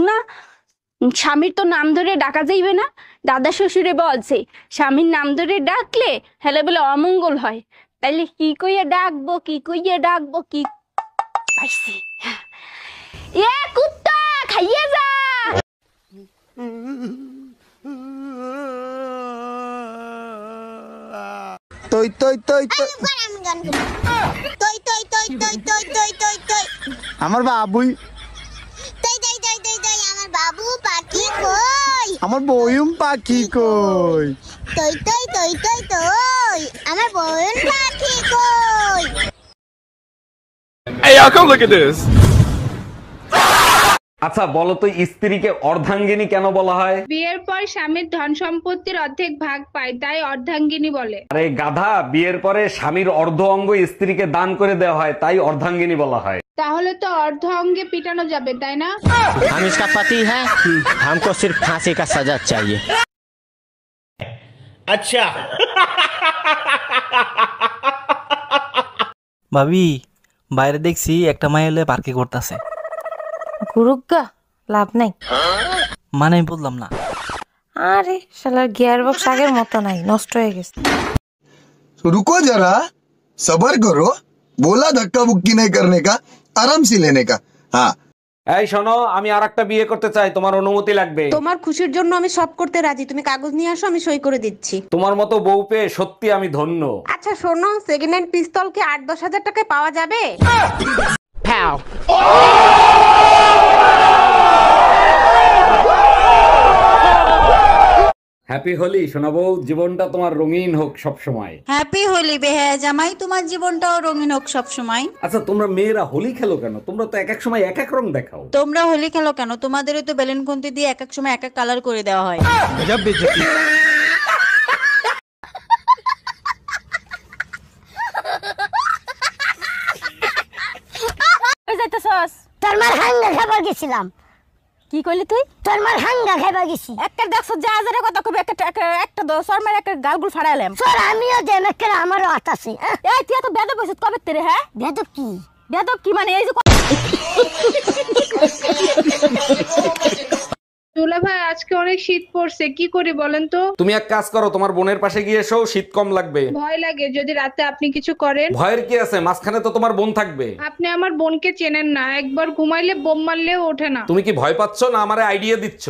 না, স্বামীর তো নাম ধরে ডাকা যাইবে না। দাদা শ্বশুরে বলছে স্বামীর নাম ধরে ডাকলে হেলে বলে অমঙ্গল হয়। তাইলে কি কইয়া ডাকবো, কি কইয়া ডাকবো, কি পাইছি। এ কুত্তা খাইয়ে যা। তই তই তই আমার বাবুই, আমার বাবু পাখি কই, আমার বয়ুম পাখি কই, তই তই তই তই তই আমার বোন পাখি কই। Hey, y'all, come look at this. আচ্ছা বলো তো, স্ত্রীকে অর্ধাঙ্গিনী কেন বলা হয়? বিয়ের পর স্বামীর ধন সম্পত্তির অর্ধেক ভাগ পায়, তাই অর্ধাঙ্গিনী বলে। আরে গাধা, বিয়ের পরে স্বামীর অর্ধ অঙ্গ স্ত্রীকে দান করে দেওয়া হয়, তাই অর্ধাঙ্গিনী বলা হয়। তাহলে তো অর্ধ অঙ্গে পিটানো যাবে, তাই না? हम इसका पति है, हमको सिर्फ फांसी का सजा चाहिए। अच्छा। ভাবি, বাইরে দেখছি একটা মাই এলে পার্কে করতেছে। গুরুগা লাভ নাই, মানে আমি বললাম না। আরে শালার গিয়ার বক্স আগের মতো নাই, নষ্ট হয়ে গেছে। रुको जरा, सबर करो, बोला धक्का मुक्की नहीं करने का, आराम से लेने का। हाँ এই শোনো, আমি আরেকটা বিয়ে করতে চাই, তোমার অনুমতি লাগবে। তোমার খুশির জন্য আমি সব করতে রাজি, তুমি কাগজ নিয়ে আসো, আমি সই করে দিচ্ছি। তোমার মতো বউ পেয়ে সত্যি আমি ধন্য। আচ্ছা শোনো, সেকেন্ড হ্যান্ড পিস্তল কি 8-10 হাজার টাকায় পাওয়া যাবে? হ্যাপি হোলি শোনা বউ, জীবনটা তোমার রঙিন হোক সব সময়। হ্যাপি হোলি বেহায়া জামাই, তোমার জীবনটাও রঙিন হোক সব সময়। আচ্ছা তোমরা মেয়েরা হোলি খেলো কেন? তোমরা তো এক এক সময় এক এক রং দেখাও। তোমরা হোলি খেলো কেন? তোমাদেরও তো বেলুন খুন্তি দিয়ে এক এক সময় এক এক কালার করে দেওয়া হয়। তোর মার হাঙ্গা খাবার গেছিলাম। কি কইলি তুই? তোর মার হাঙ্গা খাবার গেছি। একটা দেখছো যা হাজারে কথা কবে, একটা দশ আর মার একটা গালগুল ফাড়াইলাম। তোর আমিও দেন একটা, আমারও আতাছে। এই তুই তো বেদব কইছিস কবে তেরে? হ্যাঁ বেদব কি? বেদব কি মানে এই যে দুলা ভাই, আজকে অনেক শীত পড়ছে, কি করি বলেন তো? তুমি এক কাজ করো, তোমার বোনের পাশে গিয়ে এসো, শীত কম লাগবে। ভয় লাগে যদি রাতে আপনি কিছু করেন। ভয়ের কি আছে, মাঝখানে তো তোমার বোন থাকবে। আপনি আমার বোনকে চেনেন না, একবার ঘুমাইলে বোম মারলেও ওঠে না। তুমি কি ভয় পাচ্ছ না আমারে আইডিয়া দিচ্ছ?